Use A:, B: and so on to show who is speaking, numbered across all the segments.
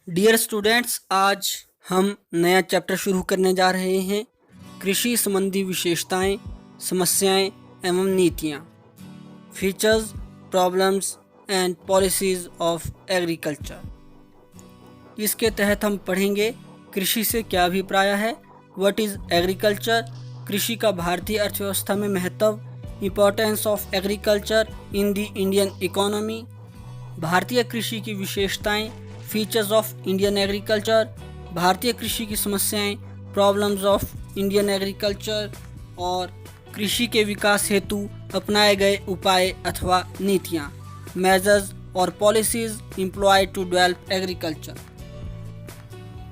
A: Dear students, आज हम नया चैप्टर शुरू करने जा रहे हैं। कृषि संबंधी विशेषताएं, समस्याएं एवं नीतियां। Features, problems and policies of agriculture. इसके तहत हम पढ़ेंगे कृषि से क्या अभिप्राय है, व्हाट इज़ एग्रीकल्चर, कृषि का भारतीय अर्थव्यवस्था में महत्व, importance of agriculture in the Indian economy, भारतीय कृषि की विशेषताएं, फीचर्स ऑफ इंडियन एग्रीकल्चर, भारतीय कृषि की समस्याएं, प्रॉब्लम्स ऑफ इंडियन एग्रीकल्चर और कृषि के विकास हेतु अपनाए गए उपाय अथवा नीतियां, मेजर्स और policies employed to develop agriculture.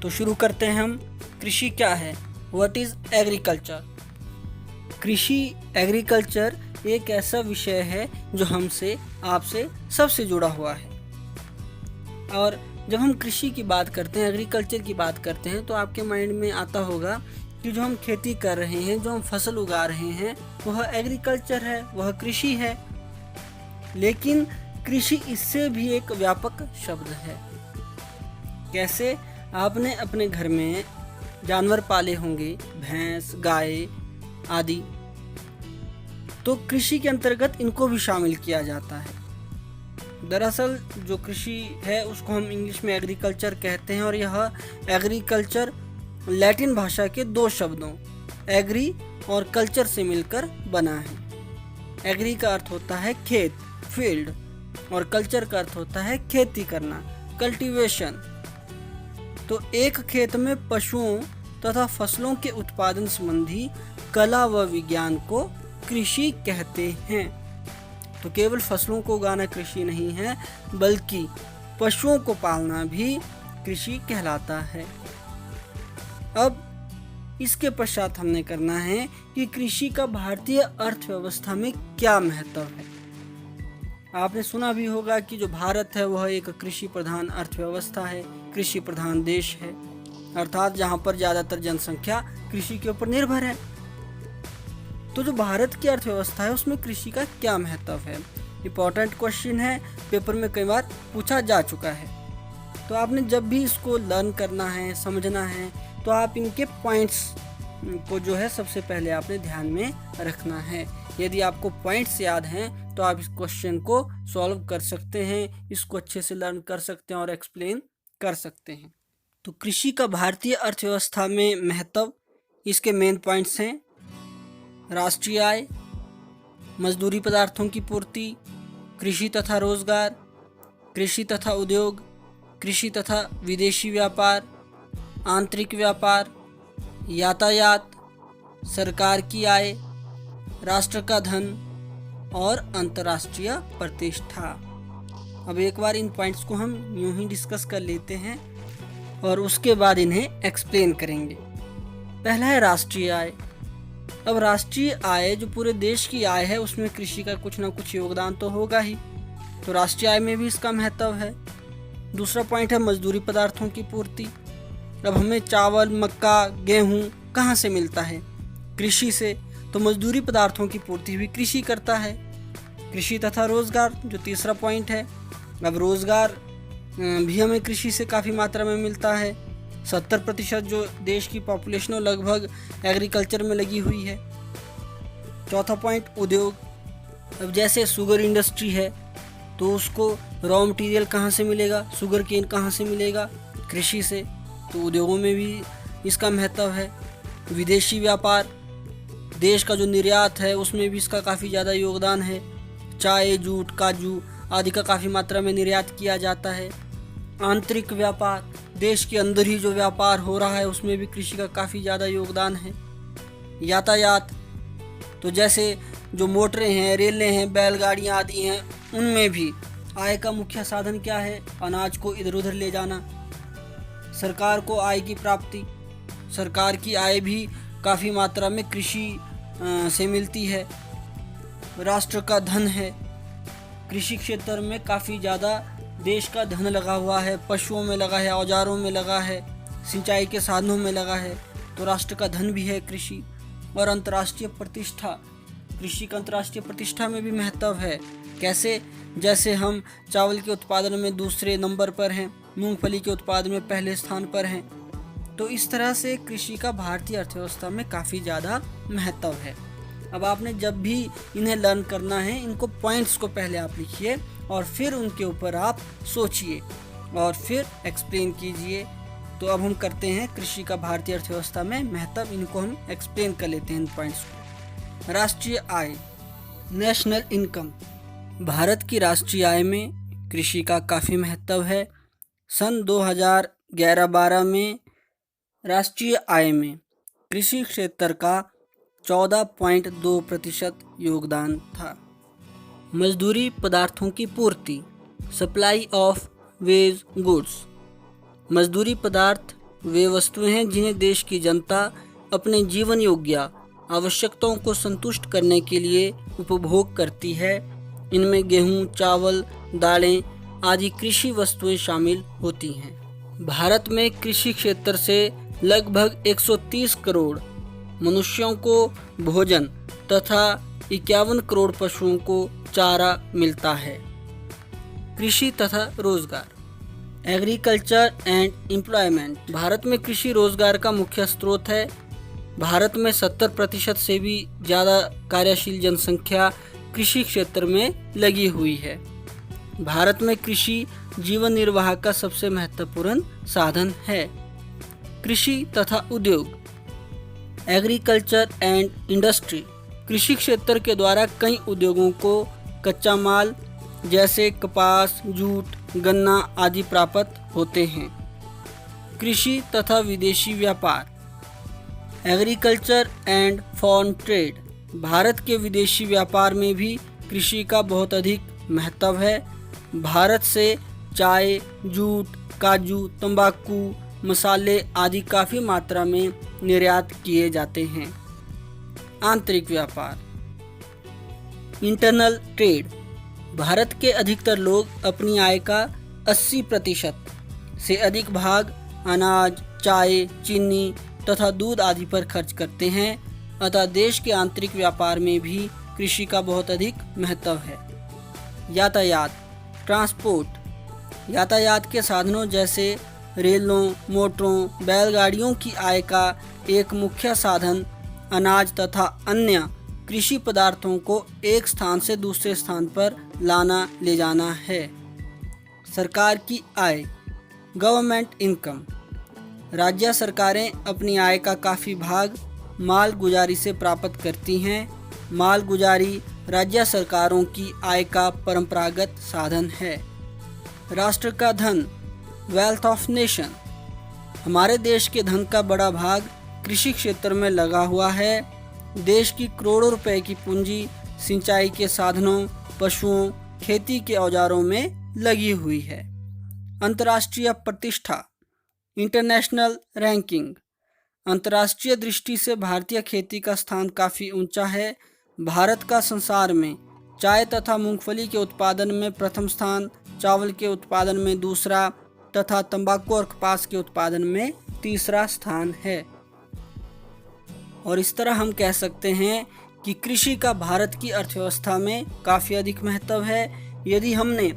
A: तो शुरू करते हैं हम। कृषि क्या है, व्हाट इज़ एग्रीकल्चर। कृषि एग्रीकल्चर एक ऐसा विषय है जो हमसे आपसे सबसे जुड़ा हुआ है। और जब हम कृषि की बात करते हैं, एग्रीकल्चर की बात करते हैं, तो आपके माइंड में आता होगा कि जो हम खेती कर रहे हैं, जो हम फसल उगा रहे हैं, वह एग्रीकल्चर है, वह कृषि है। लेकिन कृषि इससे भी एक व्यापक शब्द है। कैसे? आपने अपने घर में जानवर पाले होंगे, भैंस, गाय आदि, तो कृषि के अंतर्गत इनको भी शामिल किया जाता है। दरअसल जो कृषि है उसको हम इंग्लिश में एग्रीकल्चर कहते हैं, और यह एग्रीकल्चर लैटिन भाषा के दो शब्दों एग्री और कल्चर से मिलकर बना है। एग्री का अर्थ होता है खेत, फील्ड, और कल्चर का अर्थ होता है खेती करना, कल्टीवेशन। तो एक खेत में पशुओं तथा फसलों के उत्पादन संबंधी कला व विज्ञान को कृषि कहते हैं। तो केवल फसलों को उगाना कृषि नहीं है, बल्कि पशुओं को पालना भी कृषि कहलाता है। अब इसके पश्चात हमने करना है कि कृषि का भारतीय अर्थव्यवस्था में क्या महत्व है। आपने सुना भी होगा कि जो भारत है वह एक कृषि प्रधान अर्थव्यवस्था है, कृषि प्रधान देश है, अर्थात जहाँ पर ज़्यादातर जनसंख्या कृषि के ऊपर निर्भर है। तो जो भारत की अर्थव्यवस्था है उसमें कृषि का क्या महत्व है, इम्पोर्टेंट क्वेश्चन है, पेपर में कई बार पूछा जा चुका है। तो आपने जब भी इसको लर्न करना है, समझना है, तो आप इनके पॉइंट्स को जो है सबसे पहले आपने ध्यान में रखना है। यदि आपको पॉइंट्स याद हैं तो आप इस क्वेश्चन को सॉल्व कर सकते हैं, इसको अच्छे से लर्न कर सकते हैं और एक्सप्लेन कर सकते हैं। तो कृषि का भारतीय अर्थव्यवस्था में महत्व, इसके मेन पॉइंट्स हैं: राष्ट्रीय आय, मजदूरी पदार्थों की पूर्ति, कृषि तथा रोजगार, कृषि तथा उद्योग, कृषि तथा विदेशी व्यापार, आंतरिक व्यापार, यातायात, सरकार की आय, राष्ट्र का धन और अंतर्राष्ट्रीय प्रतिष्ठा। अब एक बार इन पॉइंट्स को हम यूं ही डिस्कस कर लेते हैं और उसके बाद इन्हें एक्सप्लेन करेंगे। पहला है राष्ट्रीय आय। अब राष्ट्रीय आय जो पूरे देश की आय है उसमें कृषि का कुछ ना कुछ योगदान तो होगा ही, तो राष्ट्रीय आय में भी इसका महत्व है। दूसरा पॉइंट है मजदूरी पदार्थों की पूर्ति। अब हमें चावल, मक्का, गेहूं कहाँ से मिलता है? कृषि से। तो मजदूरी पदार्थों की पूर्ति भी कृषि करता है। कृषि तथा रोजगार जो तीसरा पॉइंट है। अब रोजगार भी हमें कृषि से काफ़ी मात्रा में मिलता है। 70% जो देश की पॉपुलेशन लगभग एग्रीकल्चर में लगी हुई है। चौथा पॉइंट उद्योग। अब जैसे शुगर इंडस्ट्री है तो उसको रॉ मटेरियल कहाँ से मिलेगा? शुगर केन कहाँ से मिलेगा? कृषि से। तो उद्योगों में भी इसका महत्व है। विदेशी व्यापार, देश का जो निर्यात है उसमें भी इसका काफ़ी ज़्यादा योगदान है। चाय, जूट, काजू आदि का काफ़ी मात्रा में निर्यात किया जाता है। आंतरिक व्यापार, देश के अंदर ही जो व्यापार हो रहा है उसमें भी कृषि का काफ़ी ज़्यादा योगदान है। यातायात, तो जैसे जो मोटरें हैं, रेलें हैं, बैलगाड़ियाँ आदि हैं, उनमें भी आय का मुख्य साधन क्या है? अनाज को इधर उधर ले जाना। सरकार को आय की प्राप्ति, सरकार की आय भी काफ़ी मात्रा में कृषि से मिलती है। राष्ट्र का धन है, कृषि क्षेत्र में काफ़ी ज़्यादा देश का धन लगा हुआ है, पशुओं में लगा है, औजारों में लगा है, सिंचाई के साधनों में लगा है, तो राष्ट्र का धन भी है कृषि। और अंतर्राष्ट्रीय प्रतिष्ठा, कृषि का अंतर्राष्ट्रीय प्रतिष्ठा में भी महत्व है। कैसे? जैसे हम चावल के उत्पादन में दूसरे नंबर पर हैं, मूंगफली के उत्पादन में पहले स्थान पर हैं। तो इस तरह से कृषि का भारतीय अर्थव्यवस्था में काफ़ी ज़्यादा महत्व है। अब आपने जब भी इन्हें लर्न करना है, इनको पॉइंट्स को पहले आप लिखिए और फिर उनके ऊपर आप सोचिए और फिर एक्सप्लेन कीजिए। तो अब हम करते हैं कृषि का भारतीय अर्थव्यवस्था में महत्व, इनको हम एक्सप्लेन कर लेते हैं इन पॉइंट्स को। राष्ट्रीय आय, नेशनल इनकम। भारत की राष्ट्रीय आय में कृषि का काफ़ी महत्व है। सन 2011-12 में राष्ट्रीय आय में कृषि क्षेत्र का 14.2% योगदान था। मजदूरी पदार्थों की पूर्ति, सप्लाई ऑफ वेज गुड्स। मजदूरी पदार्थ वे वस्तुएं हैं जिन्हें देश की जनता अपने जीवन योग्य आवश्यकताओं को संतुष्ट करने के लिए उपभोग करती है। इनमें गेहूं, चावल, दालें आदि कृषि वस्तुएं शामिल होती हैं। भारत में कृषि क्षेत्र से लगभग 130 करोड़ मनुष्यों को भोजन तथा 51 करोड़ पशुओं को चारा मिलता है। कृषि तथा रोजगार, एग्रीकल्चर एंड एम्प्लॉयमेंट। भारत में कृषि रोजगार का मुख्य स्रोत है। भारत में 70% से भी ज़्यादा कार्यशील जनसंख्या कृषि क्षेत्र में लगी हुई है। भारत में कृषि जीवन निर्वाह का सबसे महत्वपूर्ण साधन है। कृषि तथा उद्योग, एग्रीकल्चर एंड इंडस्ट्री। कृषि क्षेत्र के द्वारा कई उद्योगों को कच्चा माल जैसे कपास, जूट, गन्ना आदि प्राप्त होते हैं। कृषि तथा विदेशी व्यापार, agriculture and foreign trade. Bharat के विदेशी व्यापार में भी कृषि का बहुत अधिक महत्व है। भारत से चाय, जूट, काजू, तंबाकू, मसाले आदि काफ़ी मात्रा में निर्यात किए जाते हैं। आंतरिक व्यापार, इंटरनल ट्रेड। भारत के अधिकतर लोग अपनी आय का 80% से अधिक भाग अनाज, चाय, चीनी तथा दूध आदि पर खर्च करते हैं। अतः देश के आंतरिक व्यापार में भी कृषि का बहुत अधिक महत्व है। यातायात, ट्रांसपोर्ट। यातायात के साधनों जैसे रेलों, मोटरों, बैलगाड़ियों की आय का एक मुख्य साधन अनाज तथा अन्य कृषि पदार्थों को एक स्थान से दूसरे स्थान पर लाना ले जाना है। सरकार की आय, गवर्नमेंट इनकम। राज्य सरकारें अपनी आय का काफ़ी भाग माल गुजारी से प्राप्त करती हैं। माल गुजारी राज्य सरकारों की आय का परंपरागत साधन है। राष्ट्र का धन, वेल्थ ऑफ नेशन। हमारे देश के धन का बड़ा भाग कृषि क्षेत्र में लगा हुआ है। देश की करोड़ों रुपए की पूंजी सिंचाई के साधनों, पशुओं, खेती के औजारों में लगी हुई है। अंतर्राष्ट्रीय प्रतिष्ठा, इंटरनेशनल रैंकिंग। अंतर्राष्ट्रीय दृष्टि से भारतीय खेती का स्थान काफ़ी ऊंचा है। भारत का संसार में चाय तथा मूंगफली के उत्पादन में प्रथम स्थान, चावल के उत्पादन में दूसरा तथा तंबाकू और कपास के उत्पादन में तीसरा स्थान है। और इस तरह हम कह सकते हैं कि कृषि का भारत की अर्थव्यवस्था में काफ़ी अधिक महत्व है। यदि हमने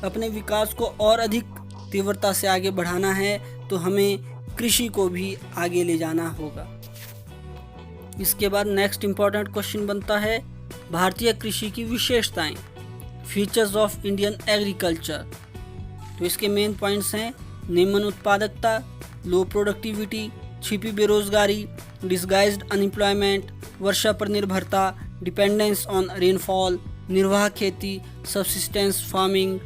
A: अपने विकास को और अधिक तीव्रता से आगे बढ़ाना है तो हमें कृषि को भी आगे ले जाना होगा। इसके बाद नेक्स्ट इम्पॉर्टेंट क्वेश्चन बनता है भारतीय कृषि की विशेषताएं, फीचर्स ऑफ इंडियन एग्रीकल्चर। तो इसके मेन पॉइंट्स हैं निम्न उत्पादकता, लो प्रोडक्टिविटी, छिपी बेरोजगारी, डिस्गाइज्ड अनएम्प्लॉयमेंट, वर्षा पर निर्भरता, डिपेंडेंस ऑन रेनफॉल, निर्वाह खेती, सब्सिस्टेंस फार्मिंग,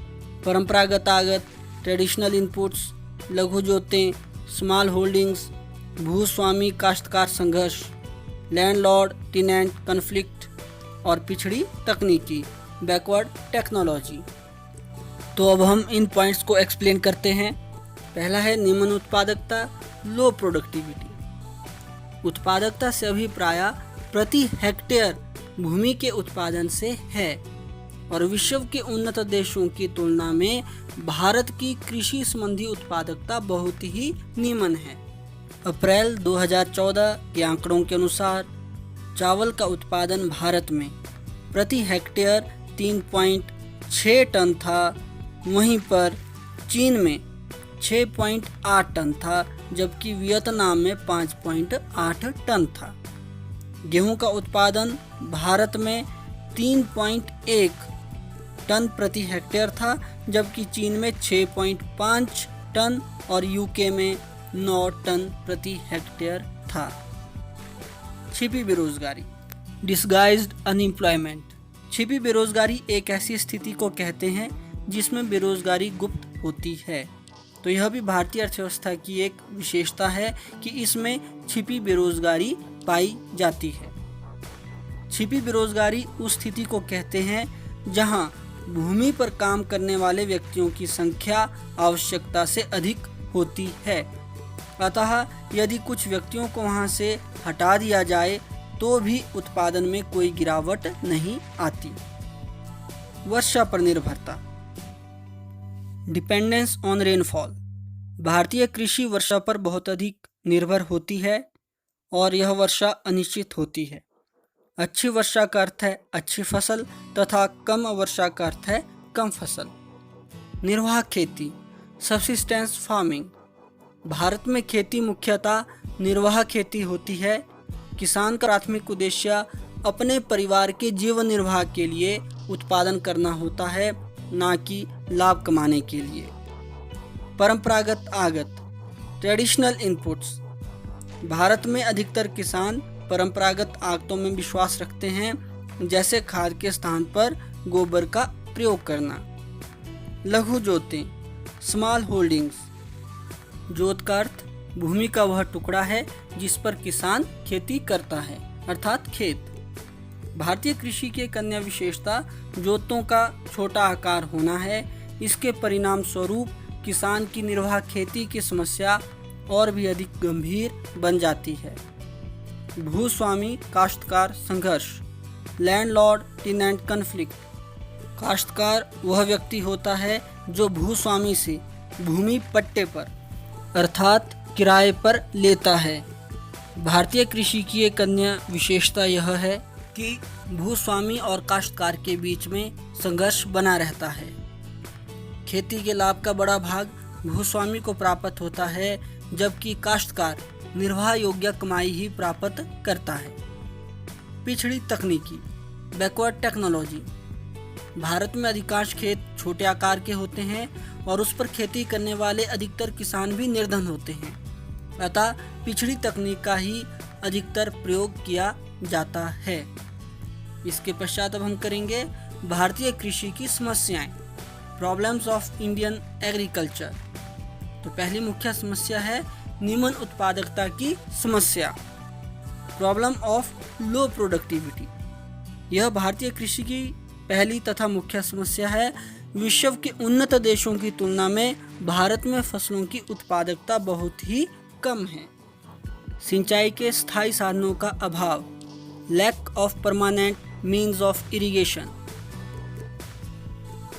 A: परंपरागत आगत, ट्रेडिशनल इनपुट्स, लघु जोतें, स्मॉल होल्डिंग्स, भूस्वामी काश्तकार संघर्ष, लैंडलॉर्ड टेनेंट कन्फ्लिक्ट और पिछड़ी तकनीकी, बैकवर्ड टेक्नोलॉजी। तो अब हम इन पॉइंट्स को एक्सप्लेन करते हैं। पहला है निम्न उत्पादकता, लो प्रोडक्टिविटी। उत्पादकता से अभिप्राय प्रति हेक्टेयर भूमि के उत्पादन से है और विश्व के उन्नत देशों की तुलना में भारत की कृषि संबंधी उत्पादकता बहुत ही निम्न है। अप्रैल 2014 के आंकड़ों के अनुसार चावल का उत्पादन भारत में प्रति हेक्टेयर 3.6 टन था, वहीं पर चीन में 6.8 टन था, जबकि वियतनाम में 5.8 टन था। गेहूं का उत्पादन भारत में 3.1 टन प्रति हेक्टेयर था, जबकि चीन में 6.5 टन और यूके में 9 टन प्रति हेक्टेयर था। छिपी बेरोजगारी, डिस्गाइज्ड अनएम्प्लॉयमेंट। छिपी बेरोजगारी एक ऐसी स्थिति को कहते हैं जिसमें बेरोजगारी गुप्त होती है। तो यह भी भारतीय अर्थव्यवस्था की एक विशेषता है कि इसमें छिपी बेरोजगारी पाई जाती है। छिपी बेरोजगारी उस स्थिति को कहते हैं जहां भूमि पर काम करने वाले व्यक्तियों की संख्या आवश्यकता से अधिक होती है, अतः यदि कुछ व्यक्तियों को वहां से हटा दिया जाए तो भी उत्पादन में कोई गिरावट नहीं आती। वर्षा पर निर्भरता, डिपेंडेंस ऑन रेनफॉल। भारतीय कृषि वर्षा पर बहुत अधिक निर्भर होती है और यह वर्षा अनिश्चित होती है। अच्छी वर्षा का अर्थ है अच्छी फसल तथा कम वर्षा का अर्थ है कम फसल। निर्वाह खेती, सब्सिस्टेंस फार्मिंग। भारत में खेती मुख्यतः निर्वाह खेती होती है। किसान का प्राथमिक उद्देश्य अपने परिवार के जीवन निर्वाह के लिए उत्पादन करना होता है, ना कि लाभ कमाने के लिए। परंपरागत आगत, ट्रेडिशनल इनपुट्स। भारत में अधिकतर किसान परंपरागत आगतों में विश्वास रखते हैं, जैसे खाद के स्थान पर गोबर का प्रयोग करना। लघु जोतें, स्मॉल होल्डिंग्स। जोत का अर्थ भूमि का वह टुकड़ा है जिस पर किसान खेती करता है, अर्थात खेत। भारतीय कृषि की एक अन्य विशेषता जोतों का छोटा आकार होना है। इसके परिणाम स्वरूप किसान की निर्वाह खेती की समस्या और भी अधिक गंभीर बन जाती है। भूस्वामी काश्तकार संघर्ष, लैंडलॉर्ड टेनेंट कन्फ्लिक्ट। काश्तकार वह व्यक्ति होता है जो भूस्वामी से भूमि पट्टे पर अर्थात किराए पर लेता है। भारतीय कृषि की एक अन्य विशेषता यह है कि भूस्वामी और काश्तकार के बीच में संघर्ष बना रहता है। खेती के लाभ का बड़ा भाग भूस्वामी को प्राप्त होता है, जबकि काश्तकार निर्वाह योग्य कमाई ही प्राप्त करता है। पिछड़ी तकनीकी, बैकवर्ड टेक्नोलॉजी। भारत में अधिकांश खेत छोटे आकार के होते हैं और उस पर खेती करने वाले अधिकतर किसान भी निर्धन होते हैं, अतः पिछड़ी तकनीक का ही अधिकतर प्रयोग किया जाता है। इसके पश्चात अब हम करेंगे भारतीय कृषि की समस्याएं, प्रॉब्लम्स ऑफ इंडियन एग्रीकल्चर। तो पहली मुख्य समस्या है निम्न उत्पादकता की समस्या, प्रॉब्लम ऑफ लो प्रोडक्टिविटी। यह भारतीय कृषि की पहली तथा मुख्य समस्या है। विश्व के उन्नत देशों की तुलना में भारत में फसलों की उत्पादकता बहुत ही कम है। सिंचाई के स्थायी साधनों का अभाव, lack of permanent means of irrigation.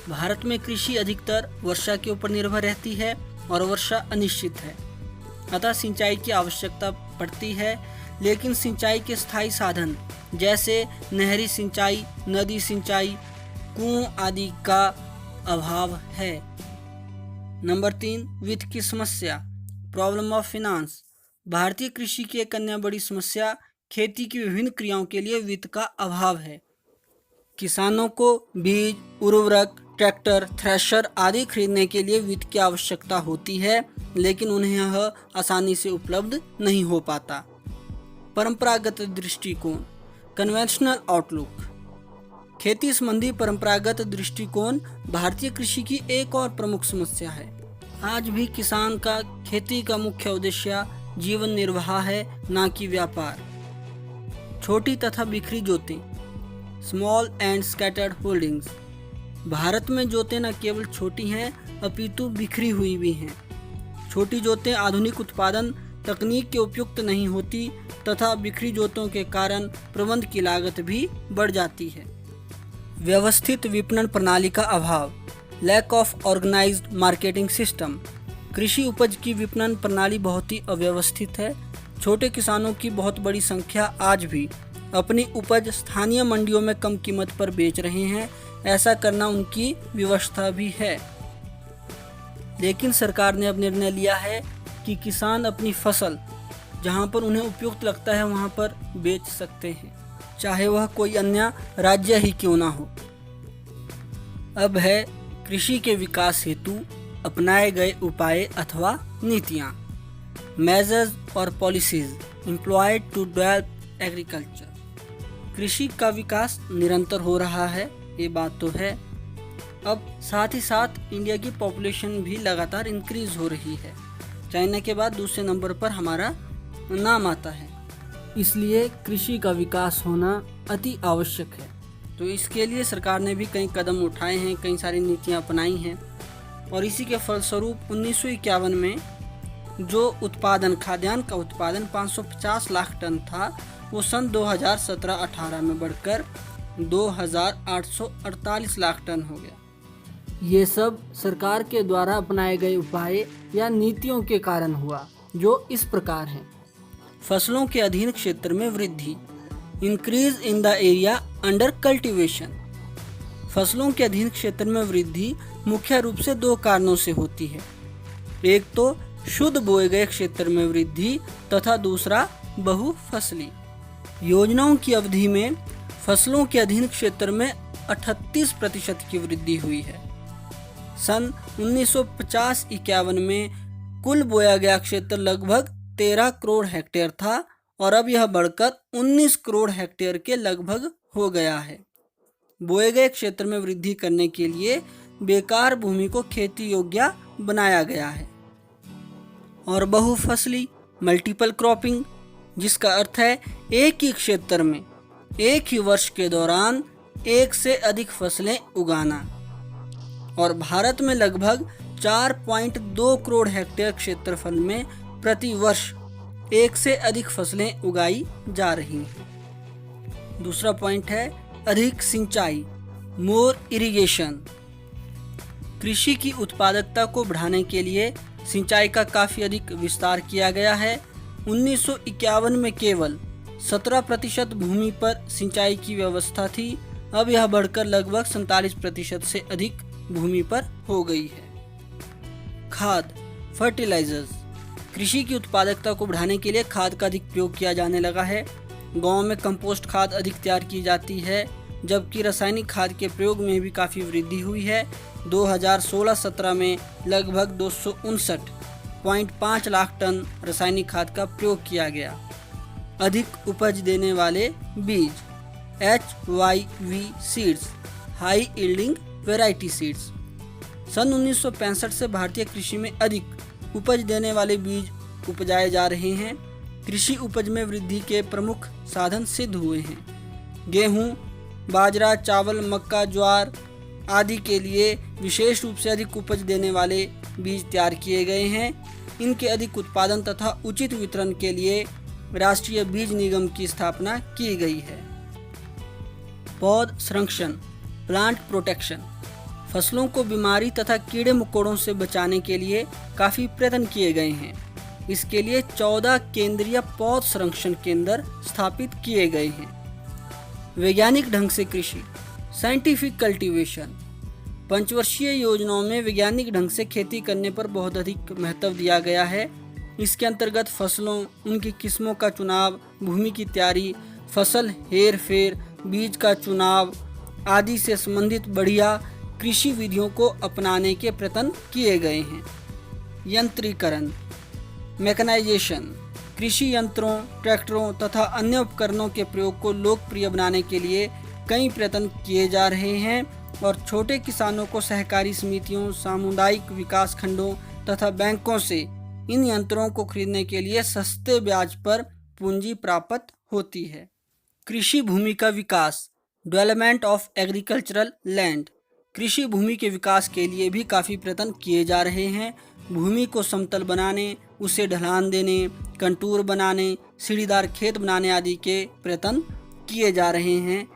A: Bharat में कृषि अधिकतर वर्षा के ऊपर निर्भर रहती है और वर्षा अनिश्चित है, अतः सिंचाई की आवश्यकता पड़ती है, लेकिन सिंचाई के स्थायी साधन जैसे नहरी सिंचाई, नदी सिंचाई, कुओं आदि का अभाव है। नंबर 3, वित्त की समस्या, प्रॉब्लम ऑफ फाइनेंस। भारतीय कृषि की एक अन्य बड़ी समस्या खेती की विभिन्न क्रियाओं के लिए वित्त का अभाव है। किसानों को बीज, उर्वरक, ट्रैक्टर, थ्रेशर आदि खरीदने के लिए वित्त की आवश्यकता होती है, लेकिन उन्हें यह आसानी से उपलब्ध नहीं हो पाता। परंपरागत दृष्टिकोण, कन्वेंशनल आउटलुक। खेती संबंधी परंपरागत दृष्टिकोण भारतीय कृषि की एक और प्रमुख समस्या है। आज भी किसान का खेती का मुख्य उद्देश्य जीवन निर्वाह है, न कि व्यापार। छोटी तथा बिखरी जोतें, small and scattered holdings. Bharat में जोतें न केवल छोटी हैं अपितु बिखरी हुई भी हैं। छोटी जोतें आधुनिक उत्पादन तकनीक के उपयुक्त नहीं होती तथा बिखरी जोतों के कारण प्रबंध की लागत भी बढ़ जाती है। व्यवस्थित विपणन प्रणाली का अभाव, lack of organised marketing system. कृषि उपज की विपणन प्रणाली बहुत ही अव्यवस्थित है। छोटे किसानों की बहुत बड़ी संख्या आज भी अपनी उपज स्थानीय मंडियों में कम कीमत पर बेच रहे हैं। ऐसा करना उनकी व्यवस्था भी है। लेकिन सरकार ने अब निर्णय लिया है कि किसान अपनी फसल जहां पर उन्हें उपयुक्त लगता है वहां पर बेच सकते हैं, चाहे वह कोई अन्य राज्य ही क्यों ना हो। अब है कृषि के विकास हेतु अपनाए गए उपाय अथवा नीतियाँ। मेजर्स और policies employed to develop agriculture. कृषि का विकास निरंतर हो रहा है, ये बात तो है। अब साथ ही साथ इंडिया की पॉपुलेशन भी लगातार इंक्रीज हो रही है। चाइना के बाद दूसरे नंबर पर हमारा नाम आता है, इसलिए कृषि का विकास होना अति आवश्यक है। तो इसके लिए सरकार ने भी कई कदम उठाए हैं, कई सारी नीतियां अपनाई हैं और इसी के फलस्वरूप 1951 में जो उत्पादन खाद्यान्न का उत्पादन 550 लाख टन था वो सन 2017-18 में बढ़कर 2848 लाख टन हो गया। ये सब सरकार के द्वारा अपनाए गए उपाय या नीतियों के कारण हुआ, जो इस प्रकार हैं। फसलों के अधीन क्षेत्र में वृद्धि, increase in the area under cultivation. फसलों के अधीन क्षेत्र में वृद्धि मुख्य रूप से दो कारणों से होती है। एक तो शुद्ध बोए गए क्षेत्र में वृद्धि तथा दूसरा बहुफसली। योजनाओं की अवधि में फसलों के अधीन क्षेत्र में 38% की वृद्धि हुई है। सन 1950-51 में कुल बोया गया क्षेत्र लगभग 13 करोड़ हेक्टेयर था और अब यह बढ़कर 19 करोड़ हेक्टेयर के लगभग हो गया है। बोए गए क्षेत्र में वृद्धि करने के लिए बेकार भूमि को खेती योग्य बनाया गया है। और बहुफसली मल्टीपल क्रॉपिंग, जिसका अर्थ है एक ही क्षेत्र में एक ही वर्ष के दौरान एक से अधिक फसलें उगाना। और भारत में लगभग 4.2 करोड़ हेक्टेयर क्षेत्रफल में प्रति वर्ष एक से अधिक फसलें उगाई जा रही हैं। दूसरा पॉइंट है अधिक सिंचाई, मोर इरिगेशन। कृषि की उत्पादकता को बढ़ाने के लिए सिंचाई का काफ़ी अधिक विस्तार किया गया है। 1951 में केवल 17% भूमि पर सिंचाई की व्यवस्था थी, अब यह बढ़कर लगभग 47% से अधिक भूमि पर हो गई है। खाद, फर्टिलाइजर्स। कृषि की उत्पादकता को बढ़ाने के लिए खाद का अधिक प्रयोग किया जाने लगा है। गांव में कंपोस्ट खाद अधिक तैयार की जाती है, जबकि रासायनिक खाद के प्रयोग में भी काफ़ी वृद्धि हुई है। 2016-17 में लगभग 259.5 लाख टन रासायनिक खाद का प्रयोग किया गया। अधिक उपज देने वाले बीज, HYV seeds, high yielding variety seeds. सन 1965 से भारतीय कृषि में अधिक उपज देने वाले बीज उपजाए जा रहे हैं। कृषि उपज में वृद्धि के प्रमुख साधन सिद्ध हुए हैं। गेहूं, बाजरा, चावल, मक्का, ज्वार आदि के लिए विशेष रूप से अधिक उपज देने वाले बीज तैयार किए गए हैं। इनके अधिक उत्पादन तथा उचित वितरण के लिए राष्ट्रीय बीज निगम की स्थापना की गई है। पौध संरक्षण, प्लांट प्रोटेक्शन। फसलों को बीमारी तथा कीड़े मकोड़ों से बचाने के लिए काफ़ी प्रयत्न किए गए हैं। इसके लिए 14 केंद्रीय पौध संरक्षण केंद्र स्थापित किए गए हैं। वैज्ञानिक ढंग से कृषि, साइंटिफिक कल्टीवेशन। पंचवर्षीय योजनाओं में वैज्ञानिक ढंग से खेती करने पर बहुत अधिक महत्व दिया गया है। इसके अंतर्गत फसलों, उनकी किस्मों का चुनाव, भूमि की तैयारी, फसल हेर फेर, बीज का चुनाव आदि से संबंधित बढ़िया कृषि विधियों को अपनाने के प्रयत्न किए गए हैं। यंत्रीकरण, मैकेनाइजेशन। कृषि यंत्रों, ट्रैक्टरों तथा अन्य उपकरणों के प्रयोग को लोकप्रिय बनाने के लिए कई प्रयत्न किए जा रहे हैं और छोटे किसानों को सहकारी समितियों, सामुदायिक विकास खंडों तथा बैंकों से इन यंत्रों को खरीदने के लिए सस्ते ब्याज पर पूंजी प्राप्त होती है। कृषि भूमि का विकास, डेवलपमेंट ऑफ एग्रीकल्चरल लैंड। कृषि भूमि के विकास के लिए भी काफ़ी प्रयत्न किए जा रहे हैं। भूमि को समतल बनाने, उसे ढलान देने, कंटूर बनाने, सीढ़ीदार खेत बनाने आदि के प्रयत्न किए जा रहे हैं।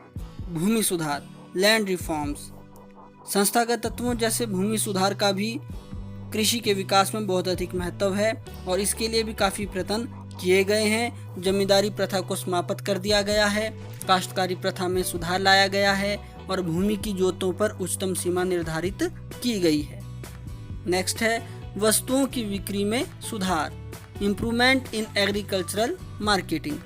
A: भूमि सुधार, लैंड रिफॉर्म्स। संस्थागत तत्वों जैसे भूमि सुधार का भी कृषि के विकास में बहुत अधिक महत्व है और इसके लिए भी काफ़ी प्रयत्न किए गए हैं। जमींदारी प्रथा को समाप्त कर दिया गया है, काश्तकारी प्रथा में सुधार लाया गया है और भूमि की जोतों पर उच्चतम सीमा निर्धारित की गई है। नेक्स्ट है वस्तुओं की बिक्री में सुधार, इम्प्रूवमेंट इन एग्रीकल्चरल मार्केटिंग।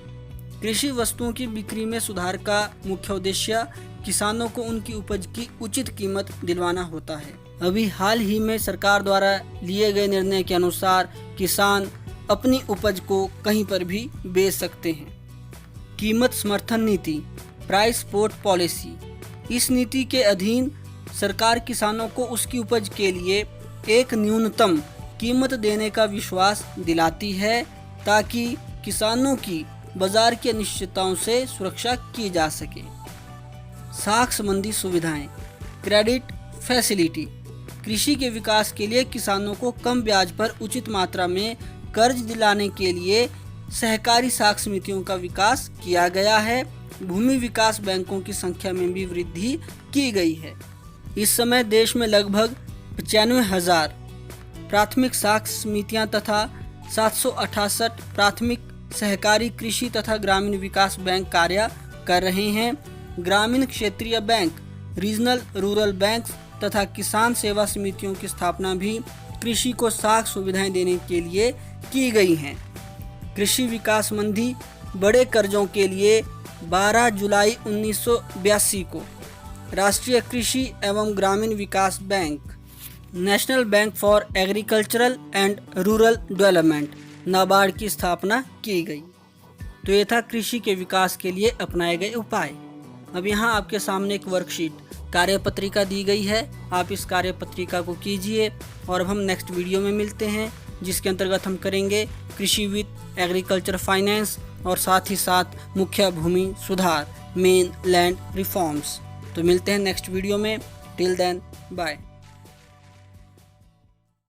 A: कृषि वस्तुओं की बिक्री में सुधार का मुख्य उद्देश्य किसानों को उनकी उपज की उचित कीमत दिलवाना होता है। अभी हाल ही में सरकार द्वारा लिए गए निर्णय के अनुसार किसान अपनी उपज को कहीं पर भी बेच सकते हैं। कीमत समर्थन नीति, प्राइस सपोर्ट पॉलिसी। इस नीति के अधीन सरकार किसानों को उसकी उपज के लिए एक न्यूनतम कीमत देने का विश्वास दिलाती है ताकि किसानों की बाजार की अनिश्चितताओं से सुरक्षा की जा सके। साख संबंधी सुविधाएं, क्रेडिट फैसिलिटी। कृषि के विकास के लिए किसानों को कम ब्याज पर उचित मात्रा में कर्ज दिलाने के लिए सहकारी साख समितियों का विकास किया गया है। भूमि विकास बैंकों की संख्या में भी वृद्धि की गई है। इस समय देश में लगभग 95,000 प्राथमिक साख समितियां तथा 768 प्राथमिक सहकारी कृषि तथा ग्रामीण विकास बैंक कार्य कर रहे हैं। ग्रामीण क्षेत्रीय बैंक, रीजनल रूरल बैंक तथा किसान सेवा समितियों की स्थापना भी कृषि को साख सुविधाएं देने के लिए की गई हैं। कृषि विकास संबंधी बड़े कर्जों के लिए 12 जुलाई 1982 को राष्ट्रीय कृषि एवं ग्रामीण विकास bank, national bank for agricultural and rural development NABARD की स्थापना की गई। तो ये था कृषि के विकास के लिए अपनाए गए उपाय। अब यहाँ आपके सामने एक वर्कशीट कार्यपत्रिका दी गई है, आप इस कार्यपत्रिका को कीजिए और अब हम नेक्स्ट वीडियो में मिलते हैं जिसके अंतर्गत हम करेंगे कृषि वित्त, एग्रीकल्चर फाइनेंस और साथ ही साथ मुख्य भूमि सुधार, मेन लैंड रिफॉर्म्स। तो मिलते हैं नेक्स्ट वीडियो में। Till then bye.